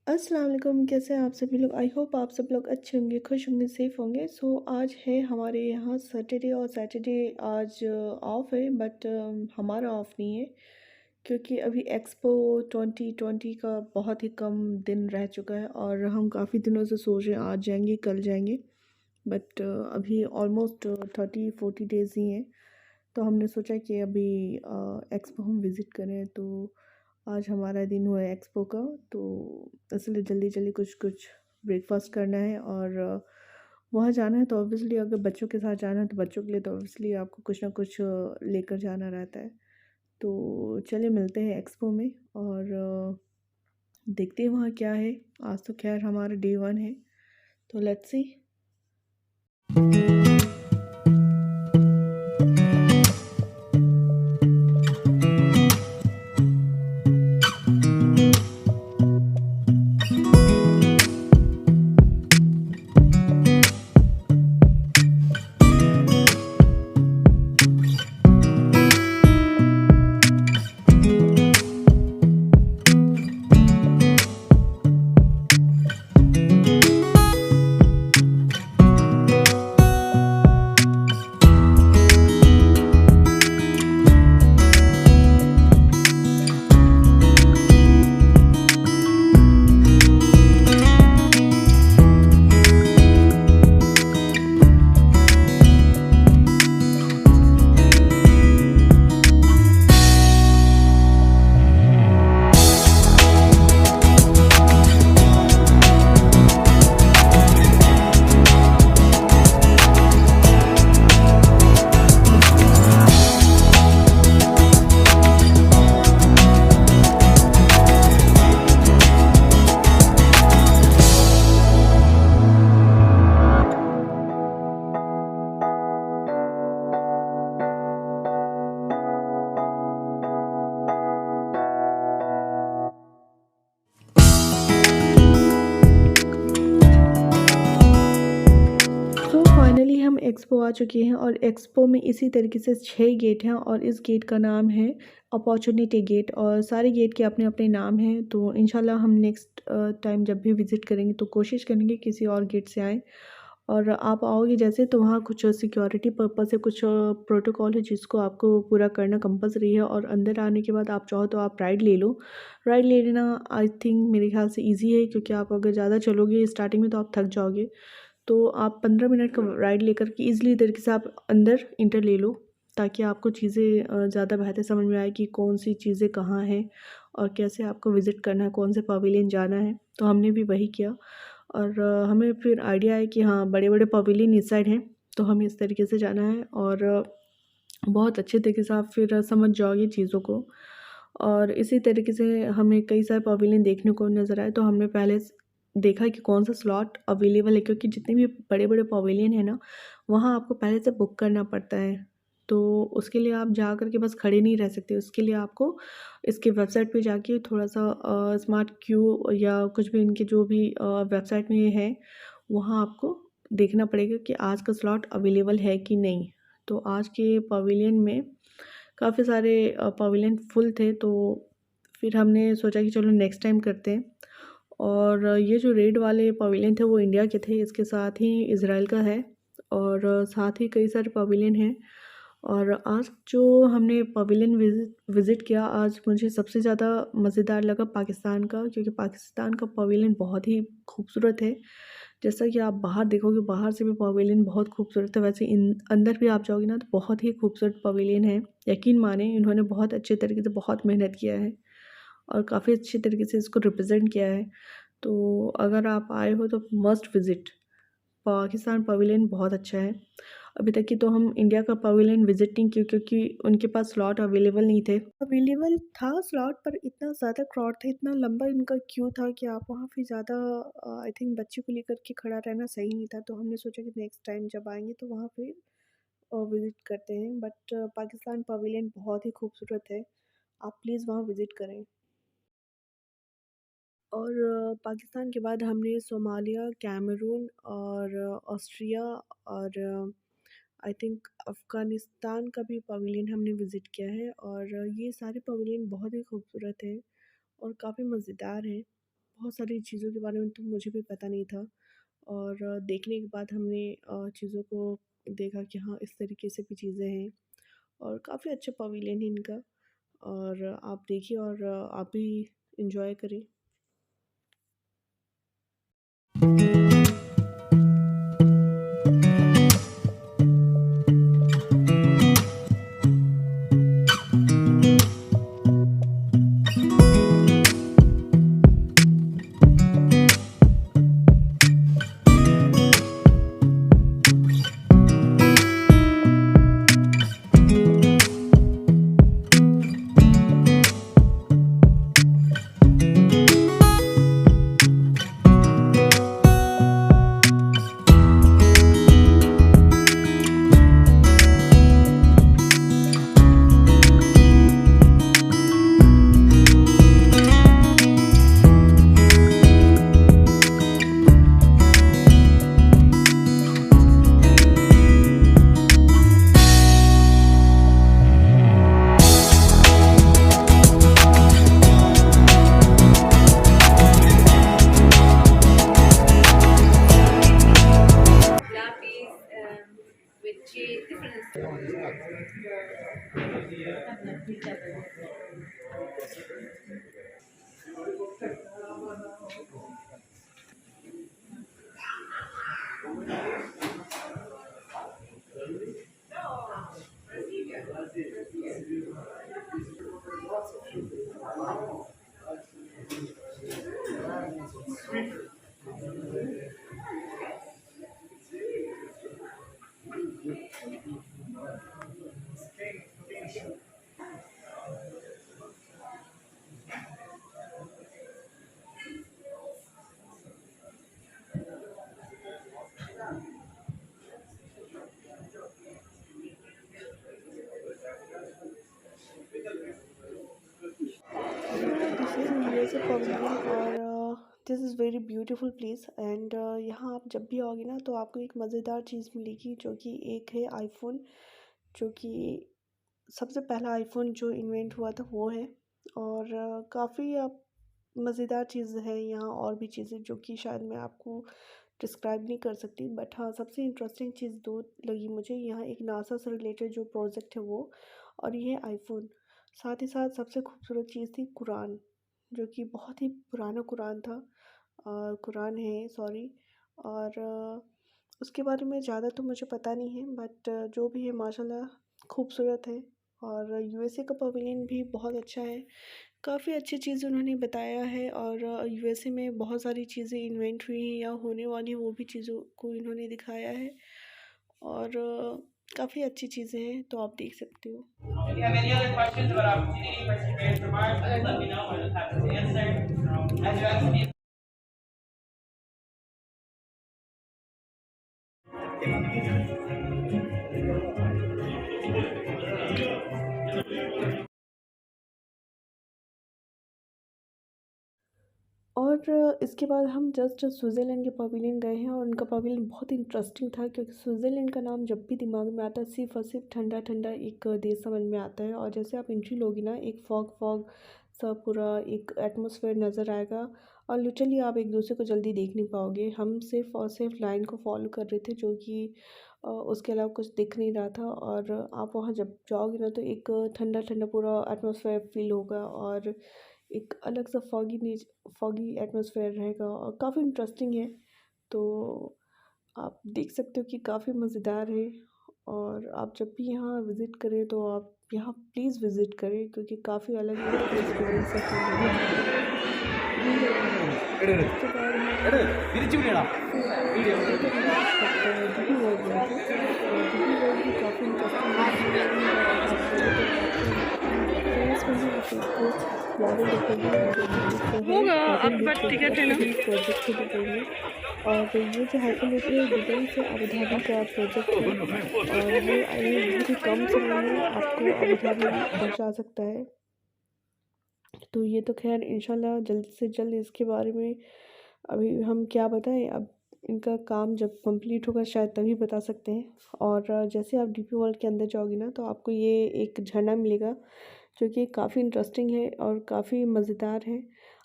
अस्सलाम वालेकुम, कैसे हैं आप सभी लोग। आई होप आप सब लोग अच्छे होंगे, खुश होंगे, सेफ़ होंगे। सो आज है हमारे यहाँ सैटरडे और सैटरडे आज ऑफ है, बट हमारा ऑफ नहीं है क्योंकि अभी एक्सपो 2020 का बहुत ही कम दिन रह चुका है और हम काफ़ी दिनों से सोच रहे हैं आज जाएंगे कल जाएंगे, बट अभी ऑलमोस्ट 30-40 डेज़ ही हैं। तो हमने सोचा कि अभी एक्सपो हम विज़िट करें, तो आज हमारा दिन हुआ है एक्सपो का। तो इसलिए जल्दी जल्दी कुछ कुछ ब्रेकफास्ट करना है और वहाँ जाना है। तो ऑब्वियसली अगर बच्चों के साथ जाना है तो बच्चों के लिए तो ऑब्वियसली आपको कुछ ना कुछ लेकर जाना रहता है। तो चलिए मिलते हैं एक्सपो में और देखते हैं वहाँ क्या है। आज तो खैर हमारा डे वन है, तो लेट्स सी। तो फाइनली हम एक्सपो आ चुके हैं और एक्सपो में इसी तरीके से 6 गेट हैं और इस गेट का नाम है अपॉर्चुनिटी गेट और सारे गेट के अपने अपने नाम हैं। तो इंशाल्लाह हम नेक्स्ट टाइम जब भी विज़िट करेंगे तो कोशिश करेंगे किसी और गेट से आएँ। और आप आओगे जैसे तो वहाँ कुछ सिक्योरिटी पर्पस से कुछ प्रोटोकॉल है जिसको आपको पूरा करना कंपलसरी है। और अंदर आने के बाद आप चाहो तो आप राइड ले लो। राइड ले लेना आई थिंक मेरे ख्याल से ईजी है, क्योंकि आप अगर ज़्यादा चलोगे स्टार्टिंग में तो आप थक जाओगे। तो आप 15 मिनट का राइड लेकर के ईज़िली तरीके से आप अंदर इंटर ले लो, ताकि आपको चीज़ें ज़्यादा बेहतर समझ में आए कि कौन सी चीज़ें कहाँ हैं और कैसे आपको विज़िट करना है, कौन से पवेलियन जाना है। तो हमने भी वही किया और हमें फिर आइडिया है कि हाँ बड़े बड़े पवेलियन इस साइड हैं, तो हमें इस तरीके से जाना है और बहुत अच्छे तरीके से आप फिर समझ जाओगे चीज़ों को। और इसी तरीके से हमें कई सारे पवेलियन देखने को नज़र आए, तो हमने पहले देखा कि कौन सा स्लॉट अवेलेबल है, क्योंकि जितने भी बड़े बड़े पवेलियन है ना वहाँ आपको पहले से बुक करना पड़ता है। तो उसके लिए आप जा कर के बस खड़े नहीं रह सकते, उसके लिए आपको इसके वेबसाइट पे जाके थोड़ा सा स्मार्ट क्यू या कुछ भी इनके जो भी वेबसाइट में है वहाँ आपको देखना पड़ेगा कि आज का स्लॉट अवेलेबल है कि नहीं। तो आज के पवेलियन में काफ़ी सारे पवेलियन फुल थे, तो फिर हमने सोचा कि चलो नेक्स्ट टाइम करते हैं। और ये जो रेड वाले पवेलियन थे वो इंडिया के थे, इसके साथ ही इज़राइल का है और साथ ही कई सारे पवेलियन हैं। और आज जो हमने पवेलियन विज़िट किया, आज मुझे सबसे ज़्यादा मज़ेदार लगा पाकिस्तान का, क्योंकि पाकिस्तान का पवेलियन बहुत ही खूबसूरत है। जैसा कि आप बाहर देखोगे, बाहर से भी पवेलियन बहुत खूबसूरत है, वैसे इन अंदर भी आप जाओगे ना तो बहुत ही खूबसूरत पवेलियन है। यकीन माने इन्होंने बहुत अच्छे तरीके से बहुत मेहनत किया है और काफ़ी अच्छे तरीके से इसको रिप्रेजेंट किया है। तो अगर आप आए हो तो मस्ट विज़िट। पाकिस्तान पवेलियन बहुत अच्छा है। अभी तक की तो हम इंडिया का पवेलियन विज़िट नहीं किए, क्योंकि उनके पास स्लॉट अवेलेबल नहीं थे। अवेलेबल था स्लॉट, पर इतना ज़्यादा क्राउड था, इतना लंबा इनका क्यू था कि आप वहाँ फिर ज़्यादा आई थिंक बच्चे को लेकर के खड़ा रहना सही नहीं था। तो हमने सोचा कि नेक्स्ट टाइम जब आएँगे तो वहाँ फिर विज़िट करते हैं। बट पाकिस्तान पवेलियन बहुत ही खूबसूरत है, आप प्लीज़ वहाँ विज़िट करें। और पाकिस्तान के बाद हमने सोमालिया, कैमरून और ऑस्ट्रिया और आई थिंक अफ़गानिस्तान का भी पवेलियन हमने विज़िट किया है। और ये सारे पवेलियन बहुत ही खूबसूरत हैं और काफ़ी मज़ेदार हैं। बहुत सारी चीज़ों के बारे में तो मुझे भी पता नहीं था। और देखने के बाद हमने चीज़ों को देखा कि हाँ, इस तरीके से भी चीज़ें हैं और काफ़ी अच्छा पवेलियन है इनका। और आप देखिए और आप भी एंजॉय करें। दिस इज़ यूएसए पवेलियन और this is very beautiful place. And यहाँ आप जब भी आओगे ना तो आपको एक मज़ेदार चीज़ मिलेगी, जो कि एक है आईफ़ोन, जो कि सबसे पहला आईफ़ोन जो इन्वेंट हुआ था वो है। और काफ़ी आप मज़ेदार चीज़ है यहाँ, और भी चीज़ें जो कि शायद मैं आपको डिस्क्राइब नहीं कर सकती। बट हाँ, सबसे इंटरेस्टिंग चीज़ दो लगी मुझे यहाँ, एक नासा से रिलेटेड जो प्रोजेक्ट है वो, और ये आईफ़ोन। साथ ही साथ सबसे खूबसूरत चीज़ थी कुरान, जो कि बहुत ही पुराना कुरान था, कुरान है सॉरी। और उसके बारे में ज़्यादा तो मुझे पता नहीं है, बट जो भी है माशाल्लाह खूबसूरत है। और यूएसए का पवेलियन भी बहुत अच्छा है, काफ़ी अच्छी चीज़ उन्होंने बताया है। और यूएसए में बहुत सारी चीज़ें इन्वेंट हुई हैं या होने वाली, वो भी चीज़ों को इन्होंने दिखाया है। और काफ़ी अच्छी चीज़ें हैं, तो आप देख सकते हो। If you have any other questions about opportunity for experience remarks, let me know. I'm just happy to answer. As you asked me. और इसके बाद हम जस्ट स्विट्ज़रलैंड के पवेलियन गए हैं, और उनका पवेलियन बहुत इंटरेस्टिंग था, क्योंकि स्विट्ज़रलैंड का नाम जब भी दिमाग में आता है सिर्फ और सिर्फ ठंडा ठंडा एक देश समझ में आता है। और जैसे आप एंट्री लोगी ना, एक फॉग फॉग सा पूरा एक एटमॉस्फेयर नज़र आएगा, और लिटरली आप एक दूसरे को जल्दी देख नहीं पाओगे। हम सिर्फ और सिर्फ लाइन को फॉलो कर रहे थे, जो कि उसके अलावा कुछ दिख नहीं रहा था। और आप वहाँ जब जाओगे ना तो एक ठंडा ठंडा पूरा एटमॉस्फेयर फील होगा, और एक अलग सा फॉगी एटमॉस्फेयर रहेगा, और काफ़ी इंटरेस्टिंग है। तो आप देख सकते हो कि काफ़ी मज़ेदार है। और आप जब भी यहाँ विज़िट करें तो आप यहाँ प्लीज़ विज़िट करें, क्योंकि काफ़ी अलग अलग एक्सपीरियंस है फील उसके बाद डिबी वर्ल्ड गए थे, और डिबी वर्ल्ड भी काफ़ी इंटरेस्टिंग है। फेस में ही आप इसको मॉडल देखोगे, जो कि होगा अब टिकट है ना प्रोजेक्ट से दुबई में। और ये जो हाइपरलूप है दुबई से अबू धाबी का प्रोजेक्ट है, और ये बहुत ही कम समय में आपको अबू धाबी पहुंचा सकता है। तो ये तो खैर इंशाल्लाह जल्द से जल्द इसके बारे में अभी हम क्या बताएं, अब इनका काम जब कंप्लीट होगा शायद तभी बता सकते हैं। और जैसे आप डीपी वर्ल्ड के अंदर जाओगे ना तो आपको ये एक झरना मिलेगा, जो कि काफ़ी इंटरेस्टिंग है और काफ़ी मज़ेदार है।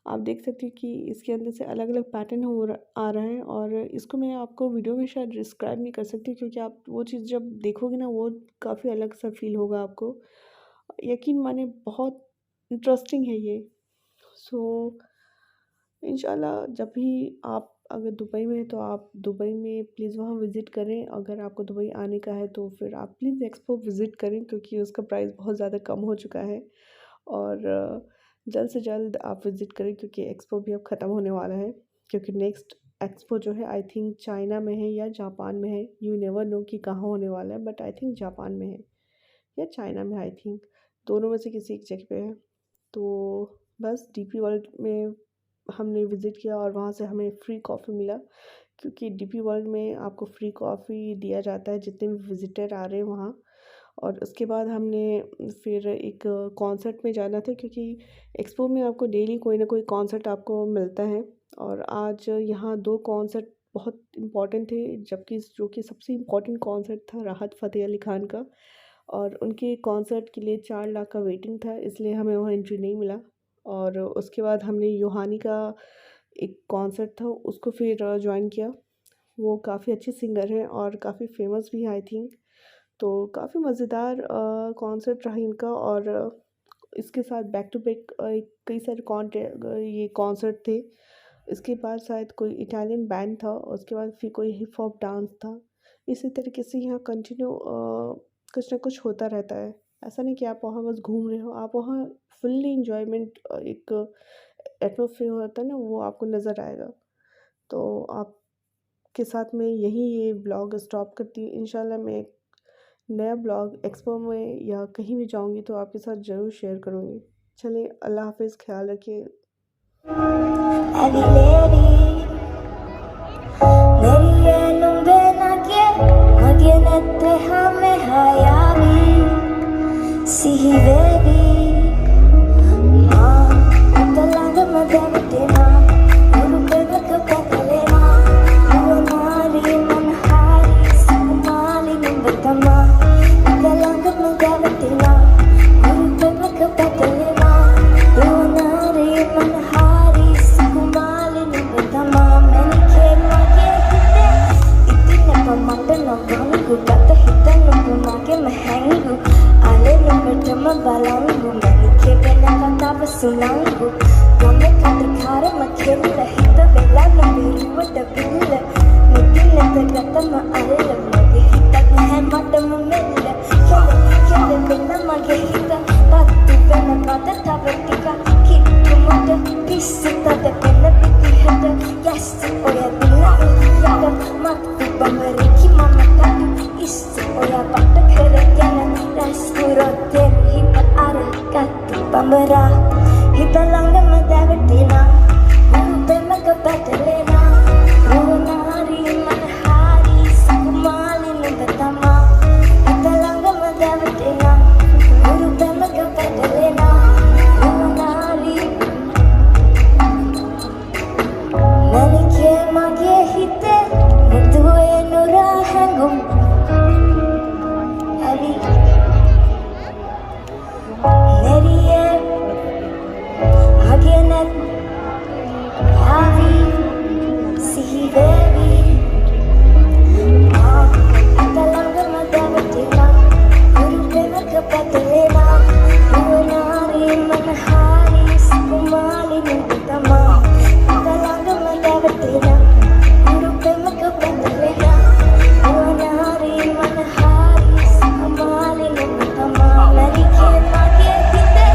आप देख सकते हैं कि इसके अंदर से अलग अलग पैटर्न आ रहा है, और इसको मैं आपको वीडियो में शायद डिस्क्राइब नहीं कर सकती, क्योंकि आप वो चीज़ जब देखोगे ना वो काफ़ी अलग सा फील होगा आपको। यकीन माने बहुत इंटरेस्टिंग है ये। सो इंशाल्लाह जब भी आप अगर दुबई में हैं तो आप दुबई में प्लीज़ वहाँ विज़िट करें। अगर आपको दुबई आने का है तो फिर आप प्लीज़ एक्सपो विज़िट करें, क्योंकि उसका प्राइस बहुत ज़्यादा कम हो चुका है। और जल्द से जल्द आप विज़िट करें, क्योंकि एक्सपो भी अब ख़त्म होने वाला है। क्योंकि नेक्स्ट एक्सपो जो है आई थिंक चाइना में है या जापान में है, यू नेवर नो कि कहाँ होने वाला है, बट आई थिंक जापान में है या चाइना में, आई थिंक दोनों में से किसी एक जगह पे है। तो बस डीपी वर्ल्ड में हमने विज़िट किया और वहाँ से हमें फ्री कॉफ़ी मिला, क्योंकि डीपी वर्ल्ड में आपको फ्री कॉफ़ी दिया जाता है जितने भी विज़िटर आ रहे हैं वहाँ। और उसके बाद हमने फिर एक कॉन्सर्ट में जाना था, क्योंकि एक्सपो में आपको डेली कोई ना कोई कॉन्सर्ट आपको मिलता है। और आज यहाँ 2 कॉन्सर्ट बहुत इम्पोर्टेंट थे, जबकि जो कि सबसे इम्पोर्टेंट कॉन्सर्ट था राहत फ़तेह अली खान का, और उनके कॉन्सर्ट के लिए 4 लाख का वेटिंग था, इसलिए हमें वहाँ एंट्री नहीं मिला। और उसके बाद हमने यूहानी का एक कॉन्सर्ट था, उसको फिर जॉइन किया। वो काफ़ी अच्छे सिंगर हैं और काफ़ी फेमस भी हैं आई थिंक। तो काफ़ी मज़ेदार कॉन्सर्ट रहा इनका। और इसके साथ बैक टू बैक कई सारे ये कॉन्सर्ट थे। इसके बाद शायद कोई इटालियन बैंड था, उसके बाद फिर कोई हिप हॉप डांस था। इसी तरीके से यहाँ कंटिन्यू कुछ ना कुछ होता रहता है। ऐसा नहीं कि आप वहाँ बस घूम रहे हो, आप वहाँ फुल्ली इंजॉयमेंट एक एटमॉस्फेयर होता है ना, वो आपको नज़र आएगा। तो आपके साथ में यही ये ब्लॉग स्टॉप करती हूँ। इंशाल्लाह मैं एक नया ब्लॉग एक्सपो में या कहीं भी जाऊँगी तो आपके साथ ज़रूर शेयर करूँगी। चलिए, अल्लाह हाफ़िज़, ख़्याल रखिए। Sunangku, kami kata kara makin lahita bela nabi wada billa, mungkin neta kata maalla mage hita nahan mata mamella, kele bela mage hita, patu bela mata tabatika, kittu mata pisi tada bela biti hata, yasti oya bela yada, matu bamariki mama kadu, isti oya pata kere yana, raskuro ter hita ara katu bamara. Hita langga madawatina, mute magpatalena, ruwanari manhari sukumali nubatama. Hita langga madawatina, mute magpatalena, ruwanari. Nanike mage hite, mutuwe nurahangum. Ali, neriye. Again, Harry, see baby. Atalanga madawatina, urupena kapatalena, ruwanari manhari sukumali nubatama. Atalanga madawatina, urupena kapatalena, ruwanari manhari sukumali nubatama. Narike mage hite.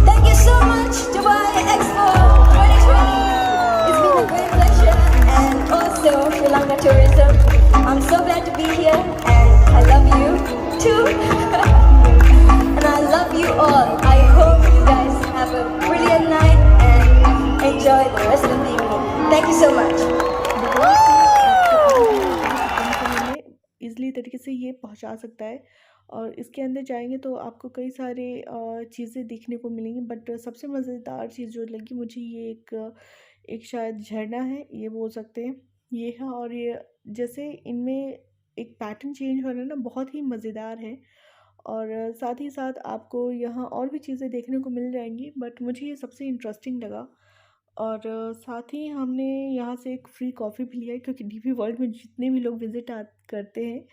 Thank you so much, Dubai Expo 2020. It's been a great pleasure, and also Sri Lanka Tourism. I'm so glad to be here, and I love you too. And I love you all. I hope you guys have a brilliant night and enjoy the rest of the evening. Thank you so much. Easily तरीके से ये पहुंचा सकता है। और इसके अंदर जाएंगे तो आपको कई सारे चीज़ें देखने को मिलेंगी, बट सबसे मज़ेदार चीज़ जो लगी मुझे ये एक शायद झरना है, ये बोल सकते हैं ये है। और ये जैसे इनमें एक पैटर्न चेंज हो रहा है ना, बहुत ही मज़ेदार है। और साथ ही साथ आपको यहाँ और भी चीज़ें देखने को मिल जाएंगी, बट मुझे ये सबसे इंटरेस्टिंग लगा। और साथ ही हमने यहाँ से एक फ्री कॉफ़ी भी लिया है, क्योंकि डीपी वर्ल्ड में जितने भी लोग विज़िट करते हैं